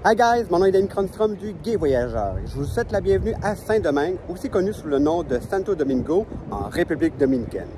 Hi guys, mon nom est Danny Cronstrom du Guide Voyageur. Je vous souhaite la bienvenue à Saint-Domingue, aussi connu sous le nom de Santo Domingo, en République dominicaine.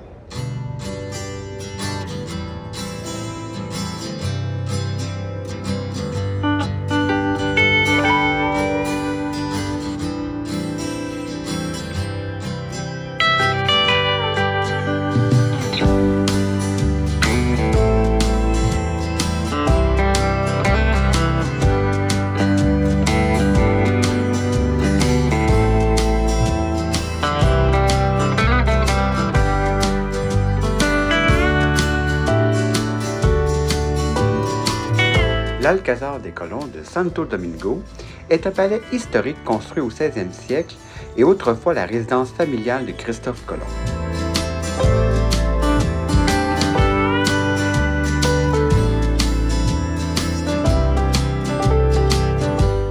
L'Alcázar des Colons de Santo Domingo est un palais historique construit au 16e siècle et autrefois la résidence familiale de Christophe Colomb.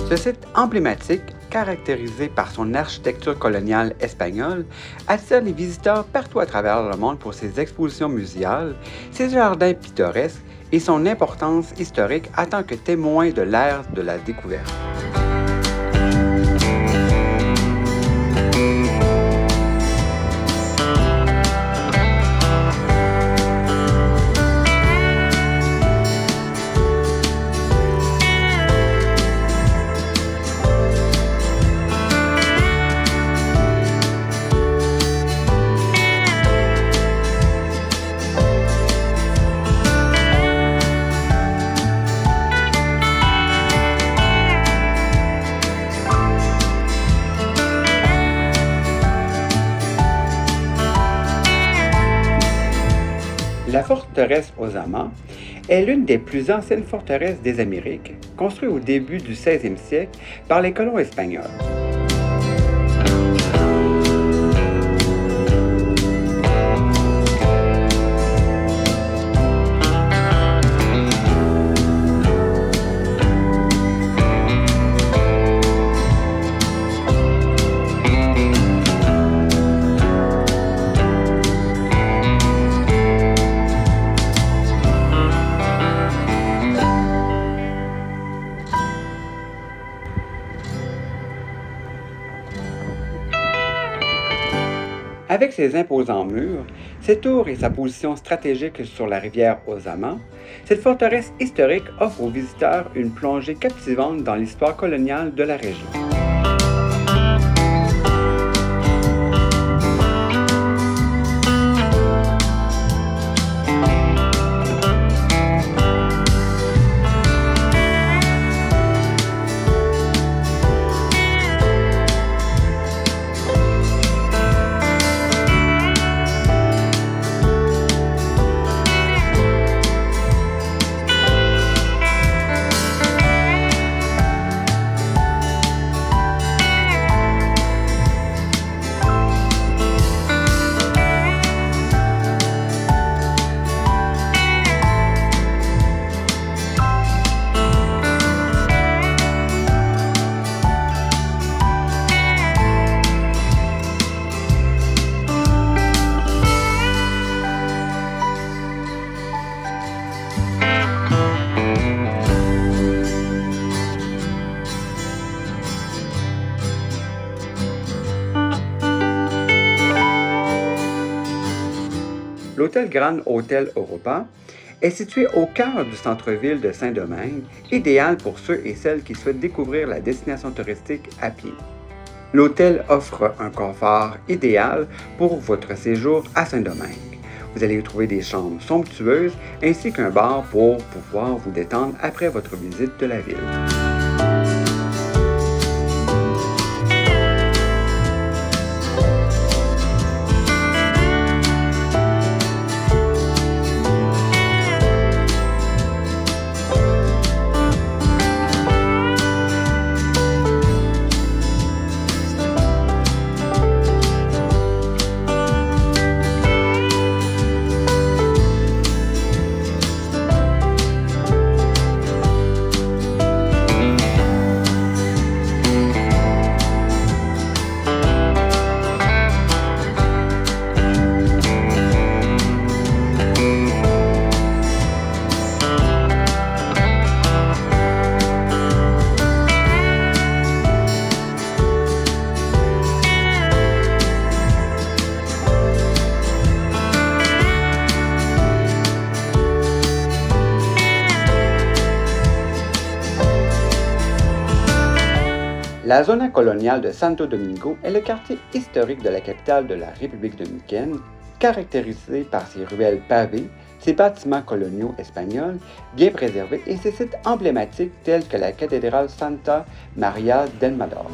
Ce site emblématique, caractérisé par son architecture coloniale espagnole, attire les visiteurs partout à travers le monde pour ses expositions muséales, ses jardins pittoresques et son importance historique en tant que témoin de l'ère de la découverte. La forteresse Ozama est l'une des plus anciennes forteresses des Amériques, construite au début du 16e siècle par les colons espagnols. Avec ses imposants murs, ses tours et sa position stratégique sur la rivière Ozama, cette forteresse historique offre aux visiteurs une plongée captivante dans l'histoire coloniale de la région. L'hôtel Grand Hôtel Europa est situé au cœur du centre-ville de Saint-Domingue, idéal pour ceux et celles qui souhaitent découvrir la destination touristique à pied. L'hôtel offre un confort idéal pour votre séjour à Saint-Domingue. Vous allez y trouver des chambres somptueuses ainsi qu'un bar pour pouvoir vous détendre après votre visite de la ville. La zona coloniale de Santo Domingo est le quartier historique de la capitale de la République dominicaine, caractérisé par ses ruelles pavées, ses bâtiments coloniaux espagnols bien préservés et ses sites emblématiques tels que la cathédrale Santa María del Mador.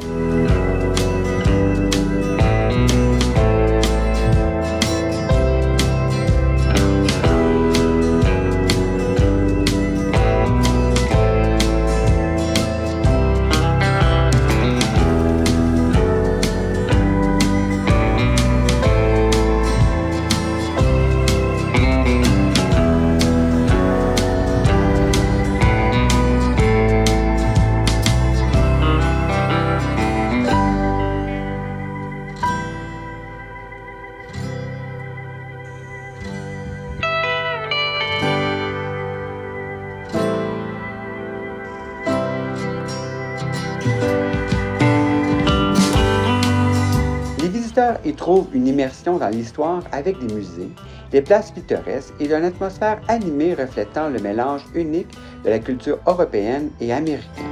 Les visiteurs y trouvent une immersion dans l'histoire avec des musées, des places pittoresques et d'une atmosphère animée reflétant le mélange unique de la culture européenne et américaine.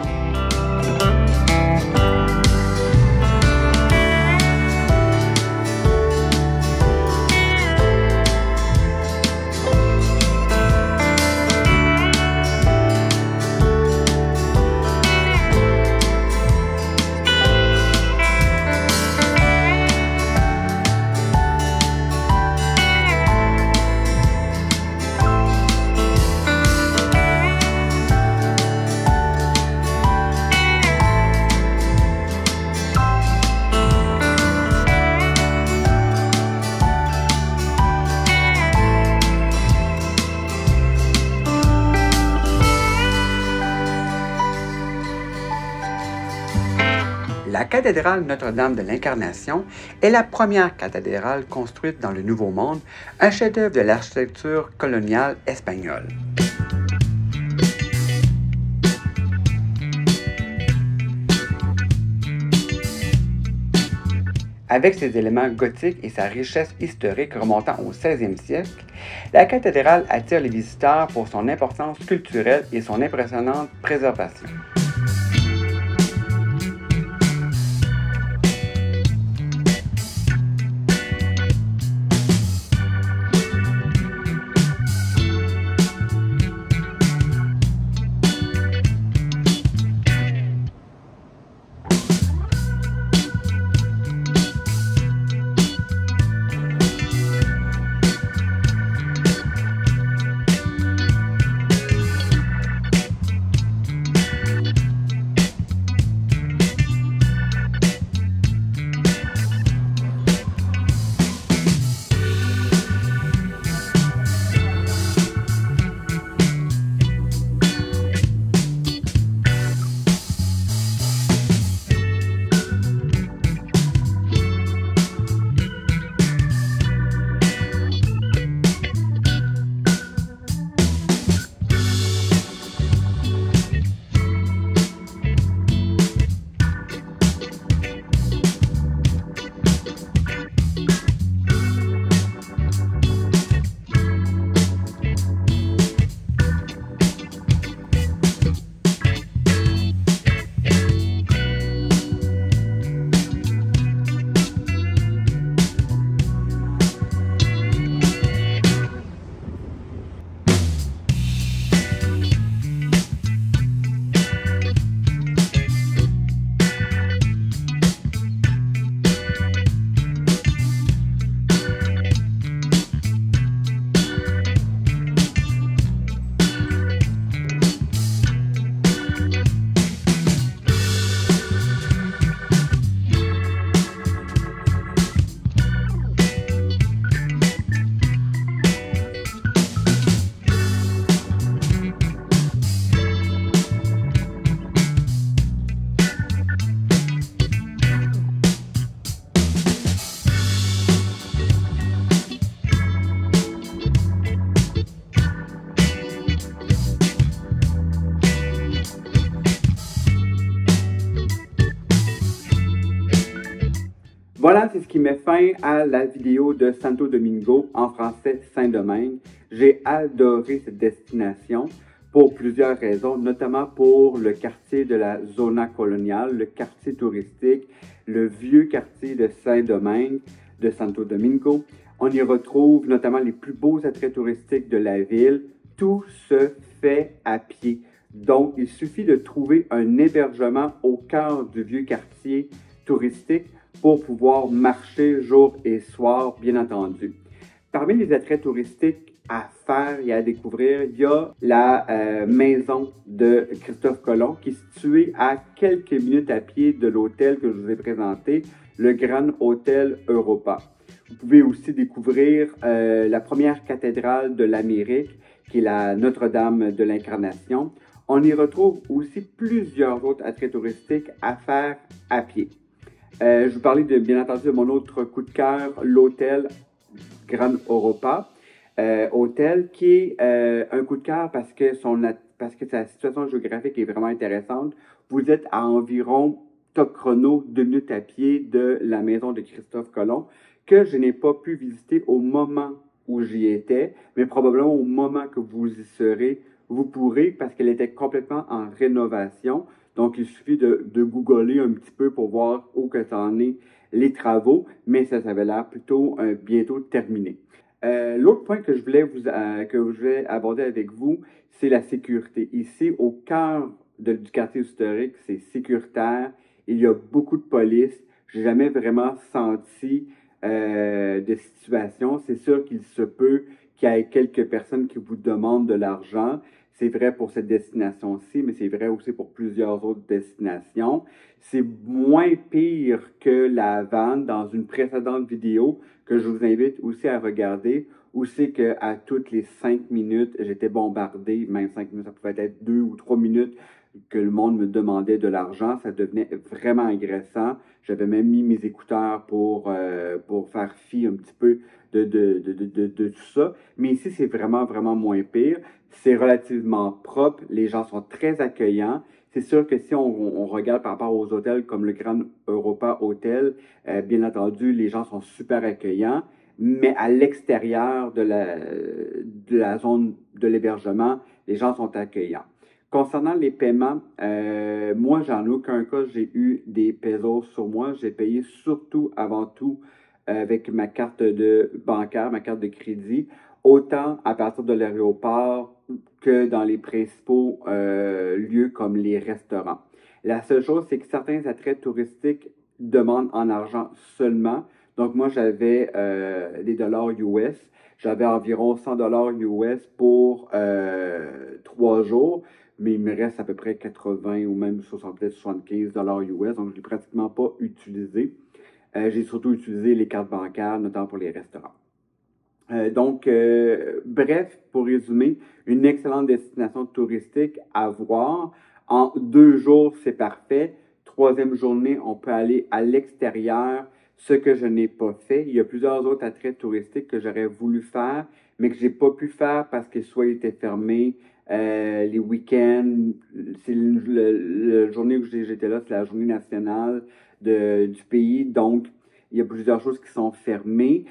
La cathédrale Notre-Dame de l'Incarnation est la première cathédrale construite dans le Nouveau Monde, un chef-d'œuvre de l'architecture coloniale espagnole. Avec ses éléments gothiques et sa richesse historique remontant au 16e siècle, la cathédrale attire les visiteurs pour son importance culturelle et son impressionnante préservation. Voilà, c'est ce qui met fin à la vidéo de Santo Domingo, en français Saint-Domingue. J'ai adoré cette destination. pour plusieurs raisons, notamment pour le quartier de la Zona Colonial, le quartier touristique, le vieux quartier de Saint-Domingue, de Santo Domingo. On y retrouve notamment les plus beaux attraits touristiques de la ville. Tout se fait à pied. Donc, il suffit de trouver un hébergement au cœur du vieux quartier touristique pour pouvoir marcher jour et soir, bien entendu. Parmi les attraits touristiques à faire et à découvrir, il y a la maison de Christophe Colomb qui est située à quelques minutes à pied de l'hôtel que je vous ai présenté, le Grand Hôtel Europa. Vous pouvez aussi découvrir la première cathédrale de l'Amérique, qui est la Notre-Dame de l'Incarnation. On y retrouve aussi plusieurs autres attraits touristiques à faire à pied. Je vous parlais bien entendu de mon autre coup de cœur, l'hôtel Grand Europa. Hôtel qui est un coup de cœur parce que sa situation géographique est vraiment intéressante. Vous êtes à environ top chrono 2 minutes à pied de la maison de Christophe Colomb, que je n'ai pas pu visiter au moment où j'y étais, mais probablement au moment que vous y serez, vous pourrez, parce qu'elle était complètement en rénovation. Donc, il suffit de googler un petit peu pour voir où que ça en est les travaux, mais ça avait l'air plutôt bientôt terminé. L'autre point que je voulais aborder avec vous, c'est la sécurité. Ici, au cœur du quartier historique, c'est sécuritaire. Il y a beaucoup de police. J'ai jamais vraiment senti de situation. C'est sûr qu'il se peut qu'il y ait quelques personnes qui vous demandent de l'argent. C'est vrai pour cette destination-ci, mais c'est vrai aussi pour plusieurs autres destinations. C'est moins pire que la Havane dans une précédente vidéo que je vous invite aussi à regarder, où c'est qu'à toutes les 5 minutes, j'étais bombardé, même 5 minutes, ça pouvait être 2 ou 3 minutes, que le monde me demandait de l'argent. Ça devenait vraiment agressant. J'avais même mis mes écouteurs pour faire fi un petit peu de tout ça. Mais ici, c'est vraiment, vraiment moins pire. C'est relativement propre. Les gens sont très accueillants. C'est sûr que si on regarde par rapport aux hôtels comme le Grand Europa Hotel, bien entendu, les gens sont super accueillants. Mais à l'extérieur de la zone de l'hébergement, les gens sont accueillants. Concernant les paiements, moi, j'en ai aucun cas, j'ai eu des pesos sur moi. J'ai payé surtout, avant tout, avec ma carte bancaire, ma carte de crédit, autant à partir de l'aéroport que dans les principaux lieux comme les restaurants. La seule chose, c'est que certains attraits touristiques demandent en argent seulement. Donc, moi, j'avais des dollars US. J'avais environ 100 dollars US pour 3 jours, mais il me reste à peu près 80 ou même 75 dollars US, donc je ne l'ai pratiquement pas utilisé. J'ai surtout utilisé les cartes bancaires, notamment pour les restaurants. Bref, pour résumer, une excellente destination touristique à voir. En 2 jours, c'est parfait. 3e journée, on peut aller à l'extérieur, ce que je n'ai pas fait. Il y a plusieurs autres attraits touristiques que j'aurais voulu faire, mais que j'ai pas pu faire parce que soit ils étaient fermés, les week-ends, c'est la journée où j'étais là, c'est la journée nationale du pays, donc il y a plusieurs choses qui sont fermées.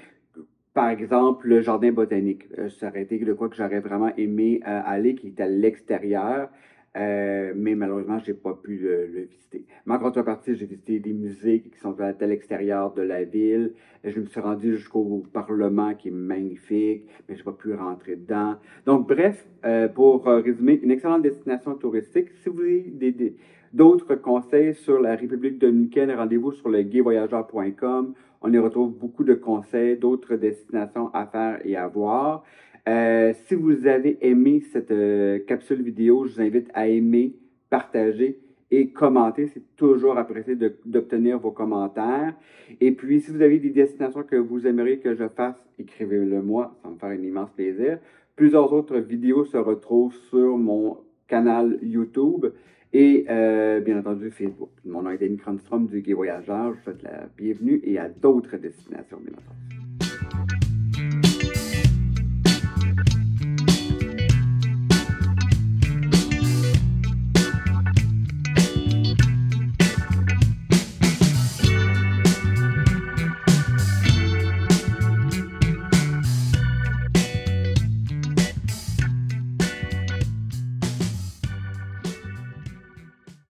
Par exemple, le jardin botanique. Ça aurait été de quoi que j'aurais vraiment aimé aller, qui est à l'extérieur, mais malheureusement, j'ai pas pu le visiter. Mais en contrepartie, j'ai visité des musées qui sont à l'extérieur de la ville. Je me suis rendu jusqu'au Parlement, qui est magnifique, mais j'ai pas pu rentrer dedans. Donc, bref, pour résumer, une excellente destination touristique. Si vous avez d'autres conseils sur la République dominicaine, rendez-vous sur le gayvoyageur.com. On y retrouve beaucoup de conseils, d'autres destinations à faire et à voir. Si vous avez aimé cette capsule vidéo, je vous invite à aimer, partager et commenter. C'est toujours apprécié d'obtenir vos commentaires. Et puis, si vous avez des destinations que vous aimeriez que je fasse, écrivez-le moi, ça va me faire un immense plaisir. Plusieurs autres vidéos se retrouvent sur mon canal YouTube et bien entendu Facebook. Mon nom est Danny Cronstrom du Gué Voyageur. Je vous souhaite la bienvenue et à d'autres destinations, bien entendu.